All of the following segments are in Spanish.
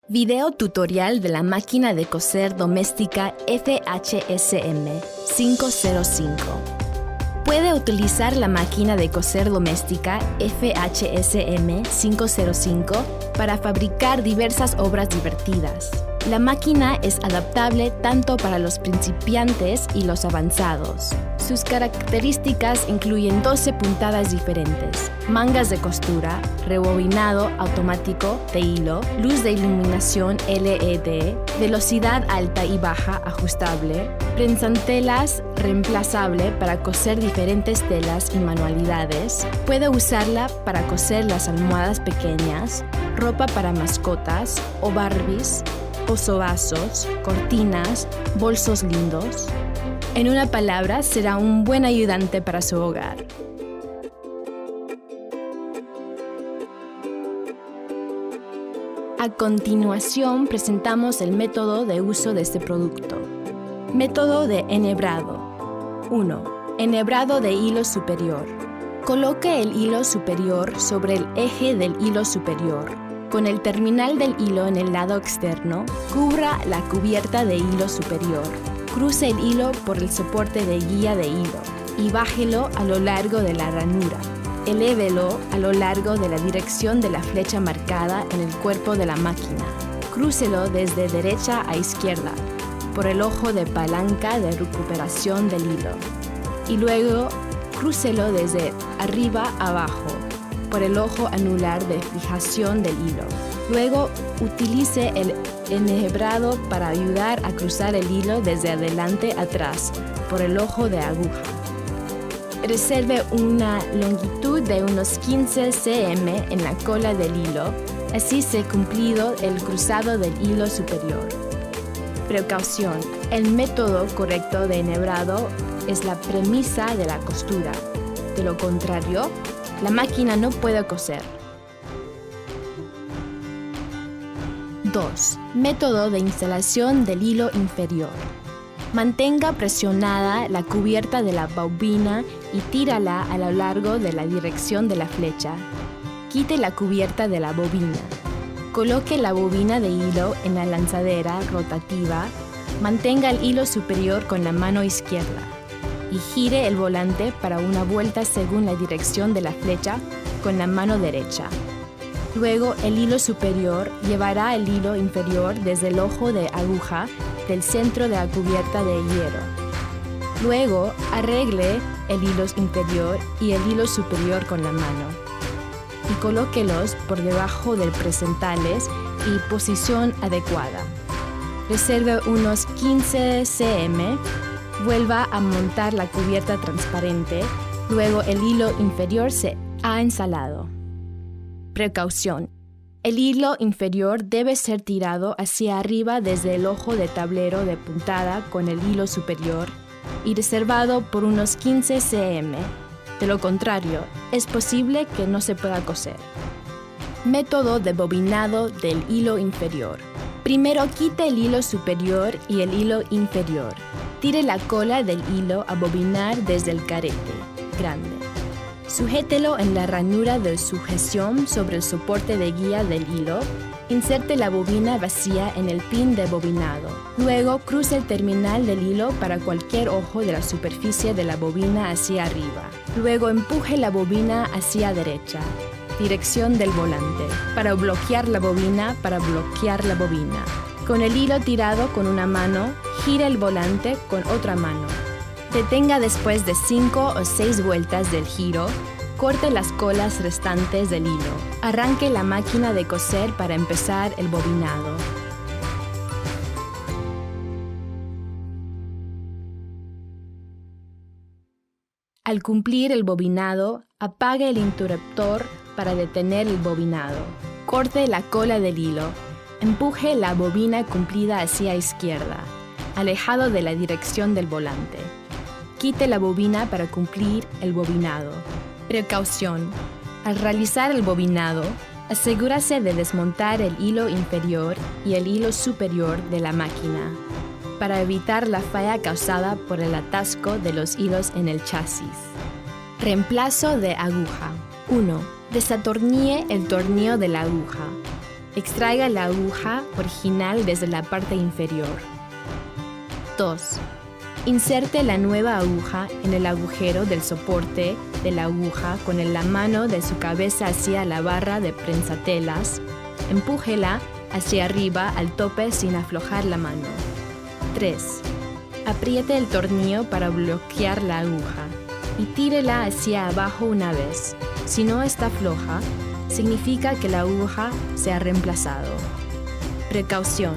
Video tutorial de la máquina de coser doméstica FHSM 505. Puede utilizar la máquina de coser doméstica FHSM 505 para fabricar diversas obras divertidas. La máquina es adaptable tanto para los principiantes y los avanzados. Sus características incluyen 12 puntadas diferentes, mangas de costura, rebobinado automático de hilo, luz de iluminación LED, velocidad alta y baja ajustable, prensantelas reemplazable para coser diferentes telas y manualidades. Puede usarla para coser las almohadas pequeñas, ropa para mascotas o Barbies, posavasos, cortinas, bolsos lindos. En una palabra, será un buen ayudante para su hogar. A continuación, presentamos el método de uso de este producto. Método de enhebrado. 1. Enhebrado de hilo superior. Coloque el hilo superior sobre el eje del hilo superior. Con el terminal del hilo en el lado externo, cubra la cubierta de hilo superior. Cruce el hilo por el soporte de guía de hilo y bájelo a lo largo de la ranura. Elévelo a lo largo de la dirección de la flecha marcada en el cuerpo de la máquina. Crúcelo desde derecha a izquierda por el ojo de palanca de recuperación del hilo. Y luego, crúcelo desde arriba a abajo por el ojo anular de fijación del hilo. Luego, utilice el enhebrado para ayudar a cruzar el hilo desde adelante a atrás por el ojo de aguja. Reserve una longitud de unos 15 cm en la cola del hilo, así se cumplido el cruzado del hilo superior. Precaución: el método correcto de enhebrado es la premisa de la costura. De lo contrario, la máquina no puede coser. 2. Método de instalación del hilo inferior. Mantenga presionada la cubierta de la bobina y tírala a lo largo de la dirección de la flecha. Quite la cubierta de la bobina. Coloque la bobina de hilo en la lanzadera rotativa. Mantenga el hilo superior con la mano izquierda y gire el volante para una vuelta según la dirección de la flecha con la mano derecha. Luego, el hilo superior llevará el hilo inferior desde el ojo de aguja del centro de la cubierta de hierro. Luego, arregle el hilo inferior y el hilo superior con la mano y colóquelos por debajo del presentales y posición adecuada. Reserve unos 15 cm. Vuelva a montar la cubierta transparente. Luego, el hilo inferior se ha ensalado. Precaución: el hilo inferior debe ser tirado hacia arriba desde el ojo de tablero de puntada con el hilo superior y reservado por unos 15 cm. De lo contrario, es posible que no se pueda coser. Método de bobinado del hilo inferior. Primero, quite el hilo superior y el hilo inferior. Tire la cola del hilo a bobinar desde el carete grande. Sujételo en la ranura de sujeción sobre el soporte de guía del hilo. Inserte la bobina vacía en el pin de bobinado. Luego, cruce el terminal del hilo para cualquier ojo de la superficie de la bobina hacia arriba. Luego, empuje la bobina hacia derecha, dirección del volante, para bloquear la bobina. Con el hilo tirado con una mano, gira el volante con otra mano. Detenga después de 5 o 6 vueltas del giro. Corte las colas restantes del hilo. Arranque la máquina de coser para empezar el bobinado. Al cumplir el bobinado, apague el interruptor para detener el bobinado. Corte la cola del hilo. Empuje la bobina cumplida hacia izquierda, alejado de la dirección del volante. Quite la bobina para cumplir el bobinado. Precaución: al realizar el bobinado, asegúrese de desmontar el hilo inferior y el hilo superior de la máquina para evitar la falla causada por el atasco de los hilos en el chasis. Reemplazo de aguja. 1. Desatornille el tornillo de la aguja. Extraiga la aguja original desde la parte inferior. 2. Inserte la nueva aguja en el agujero del soporte de la aguja con la mano de su cabeza hacia la barra de prensatelas. Empújela hacia arriba al tope sin aflojar la mano. 3. Apriete el tornillo para bloquear la aguja y tírela hacia abajo una vez. Si no está floja, significa que la aguja se ha reemplazado. Precaución.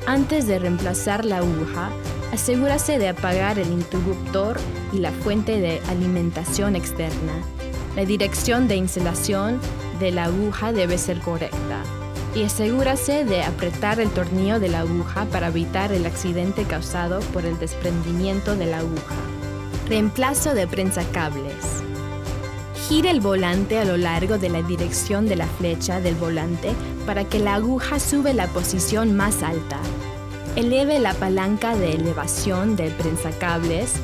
Antes de reemplazar la aguja, asegúrese de apagar el interruptor y la fuente de alimentación externa. La dirección de instalación de la aguja debe ser correcta. Y asegúrese de apretar el tornillo de la aguja para evitar el accidente causado por el desprendimiento de la aguja. Reemplazo de prensacables. Gire el volante a lo largo de la dirección de la flecha del volante para que la aguja sube la posición más alta. Eleve la palanca de elevación del prensacables.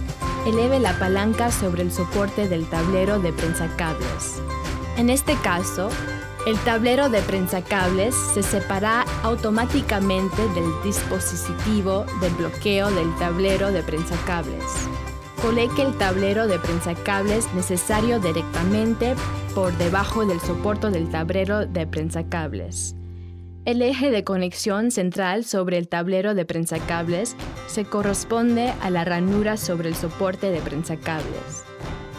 Eleve la palanca sobre el soporte del tablero de prensacables. En este caso, el tablero de prensacables se separa automáticamente del dispositivo de bloqueo del tablero de prensacables. Coloque el tablero de prensacables necesario directamente por debajo del soporte del tablero de prensacables. El eje de conexión central sobre el tablero de prensacables se corresponde a la ranura sobre el soporte de prensacables.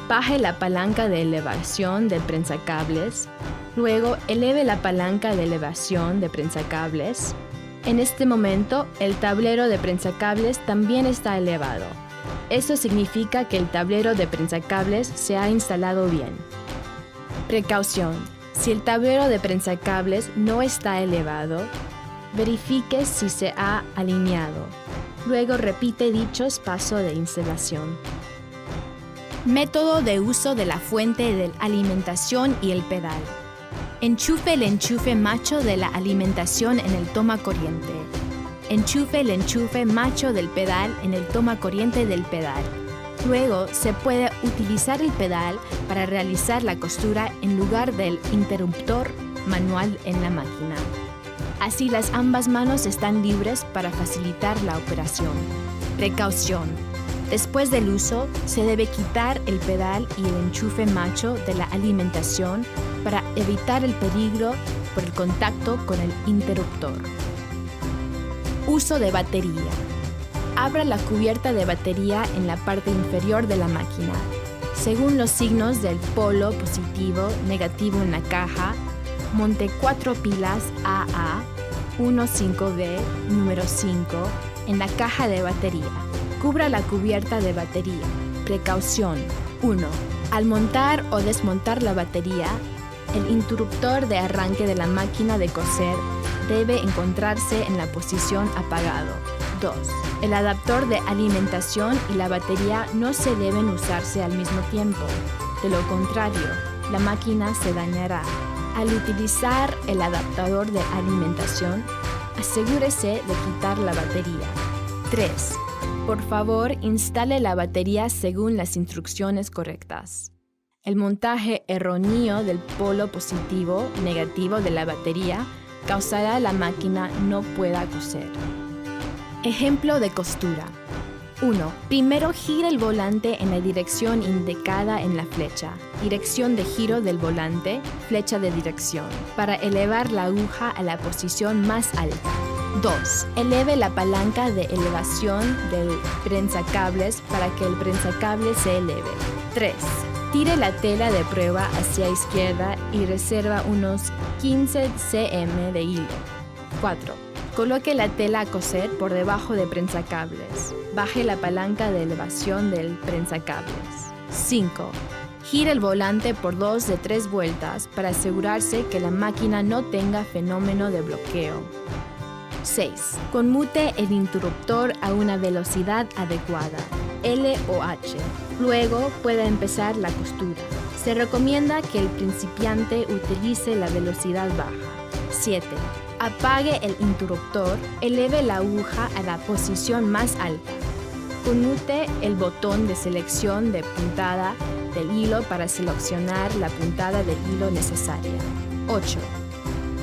Baje la palanca de elevación de prensacables. Luego, eleve la palanca de elevación de prensacables. En este momento, el tablero de prensacables también está elevado. Eso significa que el tablero de prensacables se ha instalado bien. Precaución. Si el tablero de prensacables no está elevado, verifique si se ha alineado. Luego repite dichos pasos de instalación. Método de uso de la fuente de alimentación y el pedal. Enchufe el enchufe macho de la alimentación en el toma corriente. Enchufe el enchufe macho del pedal en el toma corriente del pedal. Luego se puede utilizar el pedal para realizar la costura en lugar del interruptor manual en la máquina. Así las ambas manos están libres para facilitar la operación. Precaución. Después del uso, se debe quitar el pedal y el enchufe macho de la alimentación para evitar el peligro por el contacto con el interruptor. Uso de batería. Abra la cubierta de batería en la parte inferior de la máquina. Según los signos del polo positivo, negativo en la caja, monte 4 pilas AA 15B número 5 en la caja de batería. Cubra la cubierta de batería. Precaución. 1. Al montar o desmontar la batería, el interruptor de arranque de la máquina de coser debe encontrarse en la posición apagado. 2. El adaptador de alimentación y la batería no se deben usarse al mismo tiempo. De lo contrario, la máquina se dañará. Al utilizar el adaptador de alimentación, asegúrese de quitar la batería. 3. Por favor, instale la batería según las instrucciones correctas. El montaje erróneo del polo positivo-negativo de la batería causará que la máquina no pueda coser. Ejemplo de costura. 1. Primero gira el volante en la dirección indicada en la flecha. Dirección de giro del volante, flecha de dirección, para elevar la aguja a la posición más alta. 2. Eleve la palanca de elevación del prensacables para que el prensacable se eleve. 3. Tire la tela de prueba hacia izquierda y reserva unos 15 cm de hilo. 4. Coloque la tela a coser por debajo de prensacables. Baje la palanca de elevación del prensacables. 5. Gire el volante por 2 de 3 vueltas para asegurarse que la máquina no tenga fenómeno de bloqueo. 6. Conmute el interruptor a una velocidad adecuada, L o H. Luego puede empezar la costura. Se recomienda que el principiante utilice la velocidad baja. 7. Apague el interruptor, eleve la aguja a la posición más alta. Conmute el botón de selección de puntada del hilo para seleccionar la puntada del hilo necesaria. 8.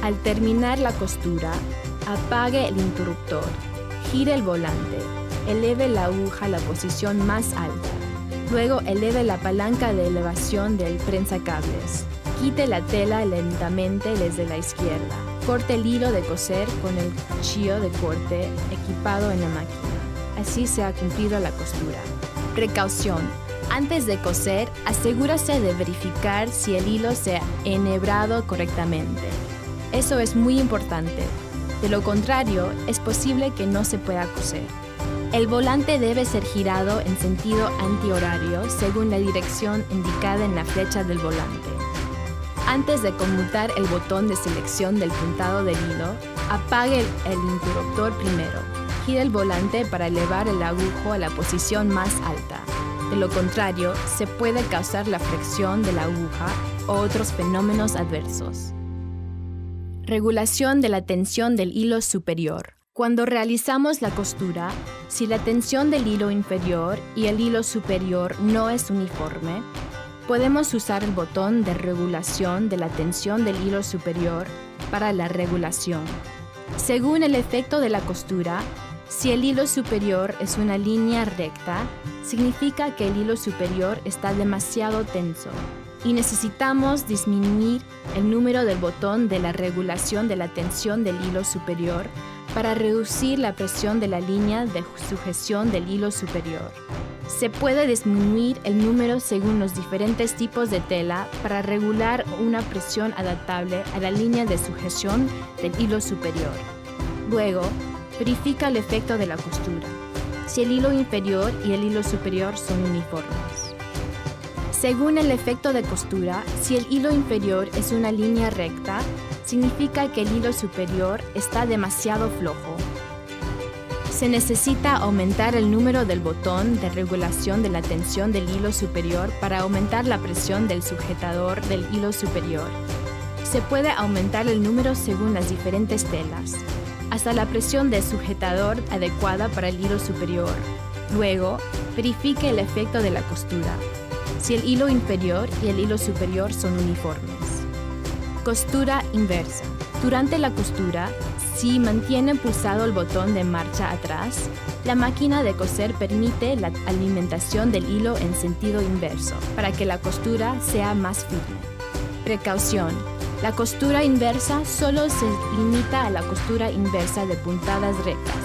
Al terminar la costura, apague el interruptor, gire el volante, eleve la aguja a la posición más alta. Luego eleve la palanca de elevación del prensacables. Quite la tela lentamente desde la izquierda. Corte el hilo de coser con el cuchillo de corte equipado en la máquina. Así se ha cumplido la costura. Precaución. Antes de coser, asegúrese de verificar si el hilo se ha enhebrado correctamente. Eso es muy importante. De lo contrario, es posible que no se pueda coser. El volante debe ser girado en sentido antihorario según la dirección indicada en la flecha del volante. Antes de conmutar el botón de selección del puntado del hilo, apague el interruptor primero. Gire el volante para elevar el agujo a la posición más alta. De lo contrario, se puede causar la fricción de la aguja o otros fenómenos adversos. Regulación de la tensión del hilo superior. Cuando realizamos la costura, si la tensión del hilo inferior y el hilo superior no es uniforme, podemos usar el botón de regulación de la tensión del hilo superior para la regulación. Según el efecto de la costura, si el hilo superior es una línea recta, significa que el hilo superior está demasiado tenso y necesitamos disminuir el número del botón de la regulación de la tensión del hilo superior para reducir la presión de la línea de sujeción del hilo superior. Se puede disminuir el número según los diferentes tipos de tela para regular una presión adaptable a la línea de sujeción del hilo superior. Luego, verifica el efecto de la costura, si el hilo inferior y el hilo superior son uniformes. Según el efecto de costura, si el hilo inferior es una línea recta, significa que el hilo superior está demasiado flojo. Se necesita aumentar el número del botón de regulación de la tensión del hilo superior para aumentar la presión del sujetador del hilo superior. Se puede aumentar el número según las diferentes telas, hasta la presión del sujetador adecuada para el hilo superior. Luego, verifique el efecto de la costura, si el hilo inferior y el hilo superior son uniformes. Costura inversa. Durante la costura, si mantiene pulsado el botón de marcha atrás, la máquina de coser permite la alimentación del hilo en sentido inverso para que la costura sea más firme. Precaución. La costura inversa solo se limita a la costura inversa de puntadas rectas,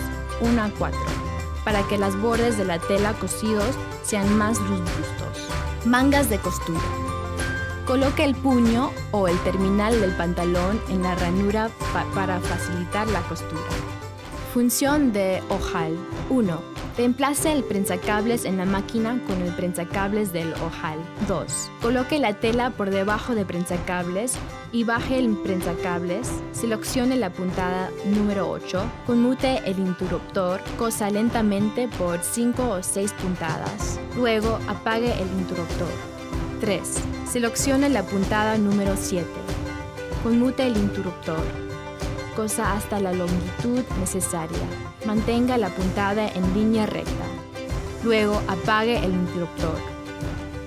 1 a 4, para que los bordes de la tela cosidos sean más robustos. Mangas de costura. Coloque el puño o el terminal del pantalón en la ranura para facilitar la costura. Función de ojal. 1. Reemplace el prensacables en la máquina con el prensacables del ojal. 2. Coloque la tela por debajo del prensacables y baje el prensacables. Seleccione la puntada número 8. Conmute el interruptor, cosa lentamente por 5 o 6 puntadas. Luego apague el interruptor. 3. Seleccione la puntada número 7. Conmute el interruptor, cosa hasta la longitud necesaria. Mantenga la puntada en línea recta. Luego apague el interruptor.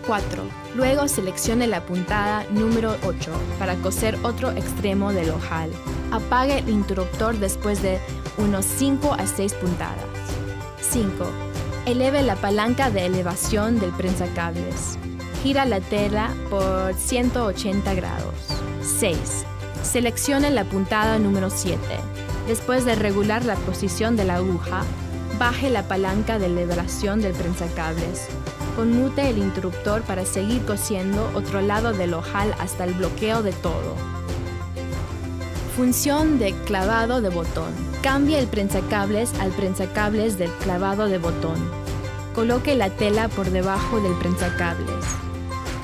4. Luego seleccione la puntada número 8 para coser otro extremo del ojal. Apague el interruptor después de unos 5 a 6 puntadas. 5. Eleve la palanca de elevación del prensacables. Gira la tela por 180 grados. 6. Seleccione la puntada número 7. Después de regular la posición de la aguja, baje la palanca de elevación del prensacables. Conmute el interruptor para seguir cosiendo otro lado del ojal hasta el bloqueo de todo. Función de clavado de botón. Cambie el prensacables al prensacables del clavado de botón. Coloque la tela por debajo del prensacables.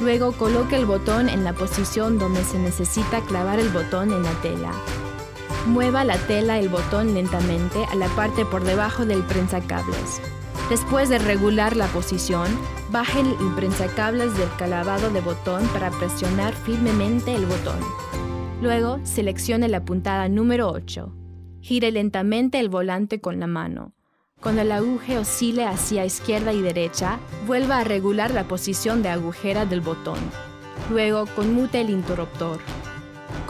Luego coloque el botón en la posición donde se necesita clavar el botón en la tela. Mueva la tela y el botón lentamente a la parte por debajo del prensacables. Después de regular la posición, baje el prensacables del clavado de botón para presionar firmemente el botón. Luego, seleccione la puntada número 8. Gire lentamente el volante con la mano. Cuando el aguje oscile hacia izquierda y derecha, vuelva a regular la posición de agujera del botón. Luego, conmute el interruptor.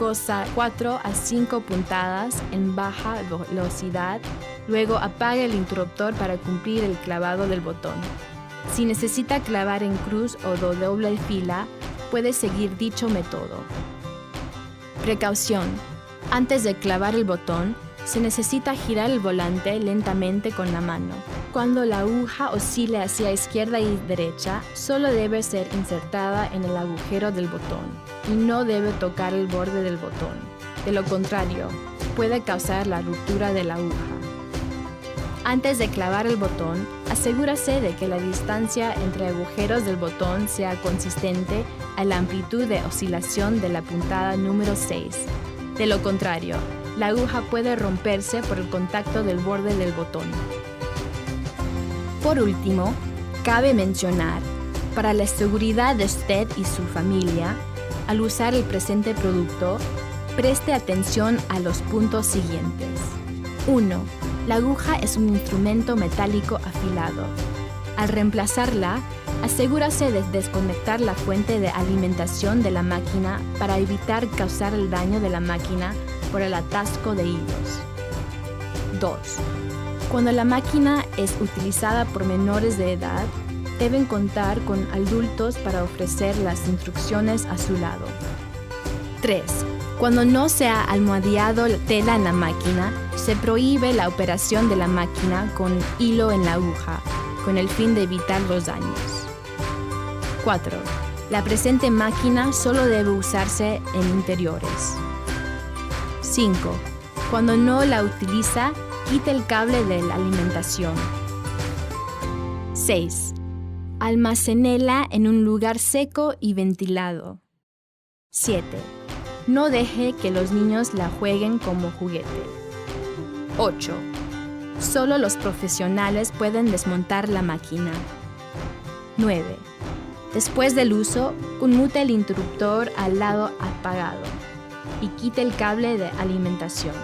cosa 4 a 5 puntadas en baja velocidad, luego apague el interruptor para cumplir el clavado del botón. Si necesita clavar en cruz o doble fila, puede seguir dicho método. Precaución: antes de clavar el botón, se necesita girar el volante lentamente con la mano. Cuando la aguja oscile hacia izquierda y derecha, solo debe ser insertada en el agujero del botón y no debe tocar el borde del botón. De lo contrario, puede causar la ruptura de la aguja. Antes de clavar el botón, asegúrese de que la distancia entre agujeros del botón sea consistente a la amplitud de oscilación de la puntada número 6. De lo contrario, la aguja puede romperse por el contacto del borde del botón. Por último, cabe mencionar, para la seguridad de usted y su familia, al usar el presente producto, preste atención a los puntos siguientes. 1. La aguja es un instrumento metálico afilado. Al reemplazarla, asegúrese de desconectar la fuente de alimentación de la máquina para evitar causar el daño de la máquina por el atasco de hilos. 2. Cuando la máquina es utilizada por menores de edad, deben contar con adultos para ofrecer las instrucciones a su lado. 3. Cuando no se ha almohadillado tela en la máquina, se prohíbe la operación de la máquina con hilo en la aguja, con el fin de evitar los daños. 4. La presente máquina solo debe usarse en interiores. 5. Cuando no la utiliza, quite el cable de la alimentación. 6. Almacénela en un lugar seco y ventilado. 7. No deje que los niños la jueguen como juguete. 8. Solo los profesionales pueden desmontar la máquina. 9. Después del uso, conmute el interruptor al lado apagado y quite el cable de alimentación.